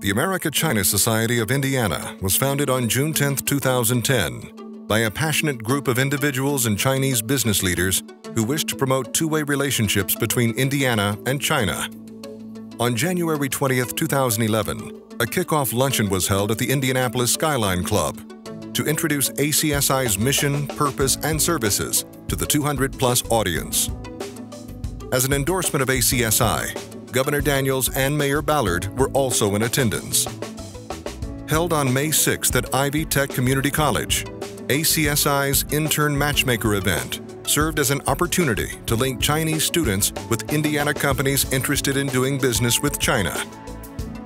The America-China Society of Indiana was founded on June 10, 2010, by a passionate group of individuals and Chinese business leaders who wished to promote two-way relationships between Indiana and China. On January 20, 2011, a kickoff luncheon was held at the Indianapolis Skyline Club to introduce ACSI's mission, purpose, and services to the 200-plus audience. As an endorsement of ACSI, Governor Daniels and Mayor Ballard were also in attendance. Held on May 6th at Ivy Tech Community College, ACSI's Intern Matchmaker event served as an opportunity to link Chinese students with Indiana companies interested in doing business with China.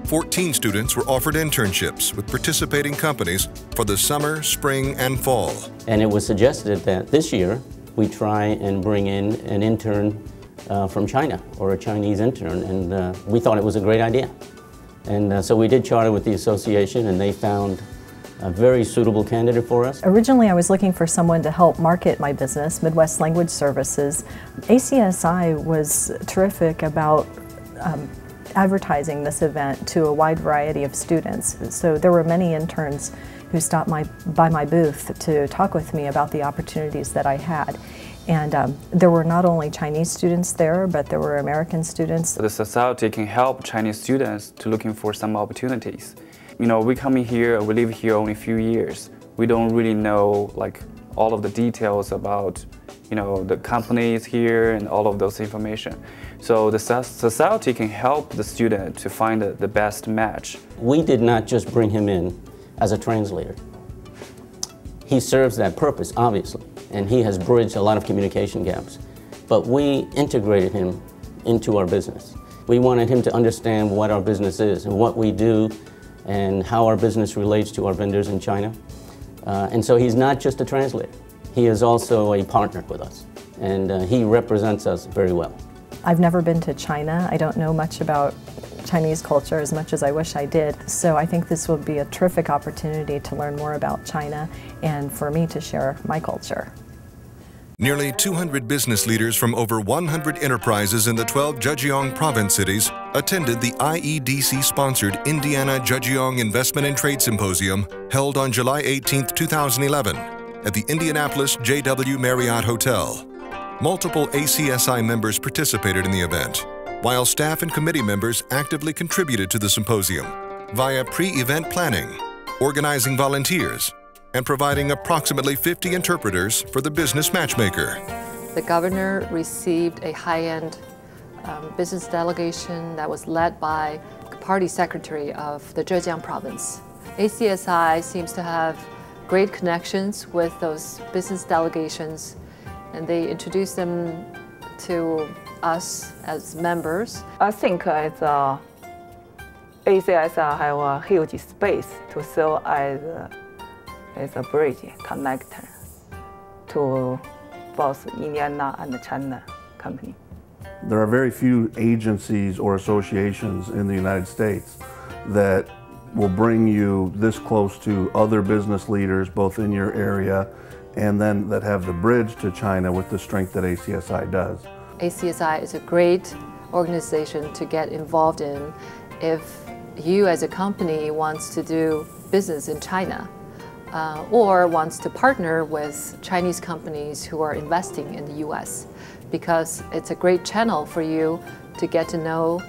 14 students were offered internships with participating companies for the summer, spring, and fall. And it was suggested that this year we try and bring in an intern from China, or a Chinese intern, and we thought it was a great idea. And so we did charter with the association, and they found a very suitable candidate for us. Originally, I was looking for someone to help market my business, Midwest Language Services. ACSI was terrific about advertising this event to a wide variety of students. So there were many interns who stopped by my booth to talk with me about the opportunities that I had. And there were not only Chinese students there, but there were American students. The society can help Chinese students to looking for some opportunities. You know, we come in here, we live here only a few years. We don't really know like all of the details about, you know, the companies here and all of those information. So the society can help the student to find the best match. We did not just bring him in as a translator. He serves that purpose, obviously, and he has bridged a lot of communication gaps. But we integrated him into our business. We wanted him to understand what our business is and what we do and how our business relates to our vendors in China. And so he's not just a translator. He is also a partner with us, and he represents us very well. I've never been to China. I don't know much about Chinese culture as much as I wish I did. So I think this will be a terrific opportunity to learn more about China and for me to share my culture. Nearly 200 business leaders from over 100 enterprises in the 12 Zhejiang province cities attended the IEDC-sponsored Indiana Zhejiang Investment and Trade Symposium held on July 18, 2011 at the Indianapolis JW Marriott Hotel. Multiple ACSI members participated in the event, while staff and committee members actively contributed to the symposium via pre-event planning, organizing volunteers, and providing approximately 50 interpreters for the business matchmaker. The governor received a high-end business delegation that was led by the party secretary of the Zhejiang province. ACSI seems to have great connections with those business delegations, and they introduced them to us as members. I think as ACSI have a huge space to serve as a bridge connector to both Indiana and China company. There are very few agencies or associations in the United States that will bring you this close to other business leaders, both in your area, and then that have the bridge to China with the strength that ACSI does. ACSI is a great organization to get involved in if you as a company wants to do business in China or wants to partner with Chinese companies who are investing in the US, because it's a great channel for you to get to know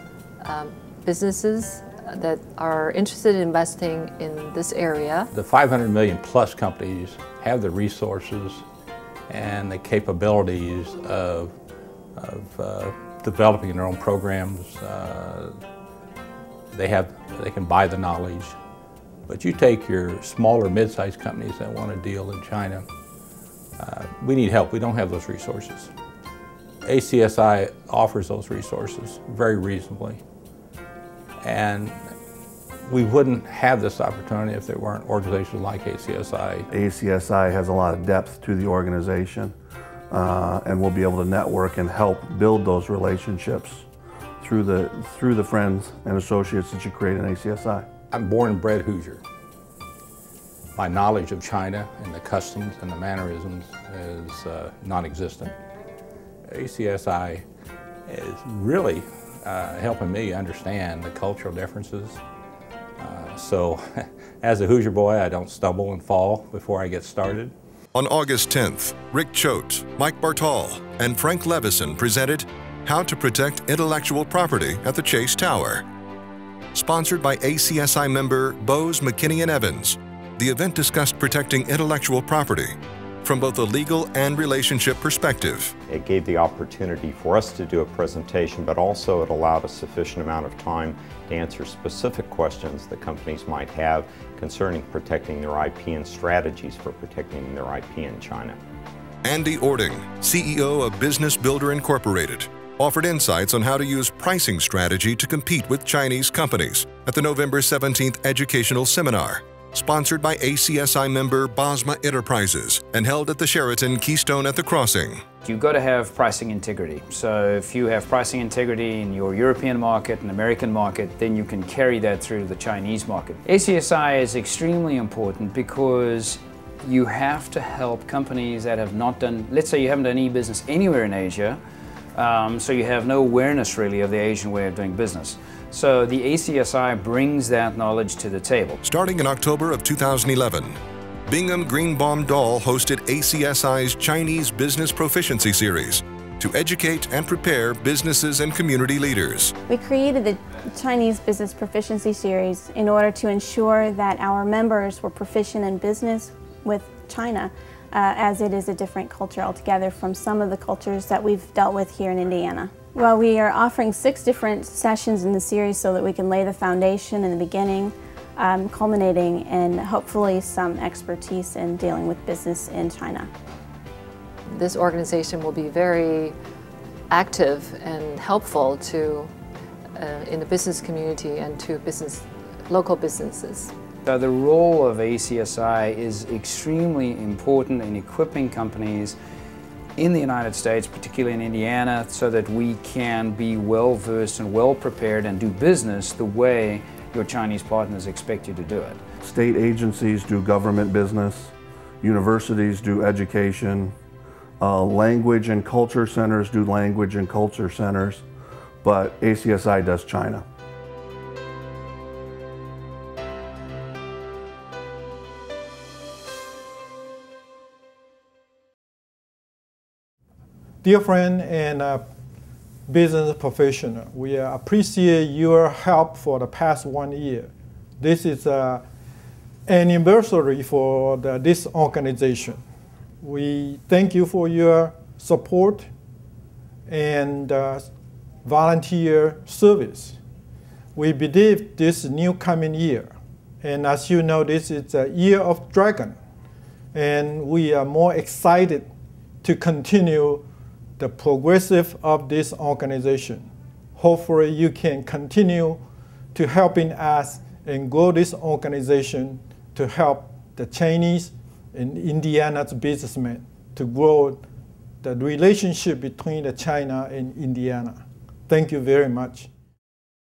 businesses that are interested in investing in this area. The 500 million plus companies have the resources and the capabilities of developing their own programs. They can buy the knowledge. But you take your smaller, mid-sized companies that want to deal in China, we need help. We don't have those resources. ACSI offers those resources very reasonably. And we wouldn't have this opportunity if there weren't organizations like ACSI. ACSI has a lot of depth to the organization, and we'll be able to network and help build those relationships through the friends and associates that you create in ACSI. I'm born and bred Hoosier. My knowledge of China and the customs and the mannerisms is non-existent. ACSI is really helping me understand the cultural differences, so as a Hoosier boy, I don't stumble and fall before I get started. On August 10th, Rick Choate, Mike Bartol, and Frank Levison presented How to Protect Intellectual Property at the Chase Tower. Sponsored by ACSI member Bose McKinney and Evans, the event discussed protecting intellectual property from both a legal and relationship perspective. It gave the opportunity for us to do a presentation, but also it allowed a sufficient amount of time to answer specific questions that companies might have concerning protecting their IP and strategies for protecting their IP in China. Andy Ording, CEO of Business Builder Incorporated, offered insights on how to use pricing strategy to compete with Chinese companies at the November 17th educational seminar, sponsored by ACSI member Bosma Enterprises and held at the Sheraton Keystone at the Crossing. You've got to have pricing integrity. So if you have pricing integrity in your European market and American market, then you can carry that through to the Chinese market. ACSI is extremely important because you have to help companies that have not done, let's say you haven't done any business anywhere in Asia, so you have no awareness really of the Asian way of doing business. So the ACSI brings that knowledge to the table. Starting in October of 2011, Bingham Greenbaum Dahl hosted ACSI's Chinese Business Proficiency Series to educate and prepare businesses and community leaders. We created the Chinese Business Proficiency Series in order to ensure that our members were proficient in business with China, as it is a different culture altogether from some of the cultures that we've dealt with here in Indiana. Well, we are offering 6 different sessions in the series so that we can lay the foundation in the beginning, culminating in hopefully some expertise in dealing with business in China. This organization will be very active and helpful to in the business community and to local businesses. The role of ACSI is extremely important in equipping companies in the United States, particularly in Indiana, so that we can be well versed and well prepared and do business the way your Chinese partners expect you to do it. State agencies do government business, universities do education, language and culture centers do language and culture centers, but ACSI does China. Dear friend and business professional, we appreciate your help for the past 1 year. This is an anniversary for this organization. We thank you for your support and volunteer service. We believe this new coming year, and as you know, this is a year of dragon, and we are more excited to continue the progressive of this organization. Hopefully you can continue to helping us and grow this organization to help the Chinese and Indiana's businessmen to grow the relationship between China and Indiana. Thank you very much.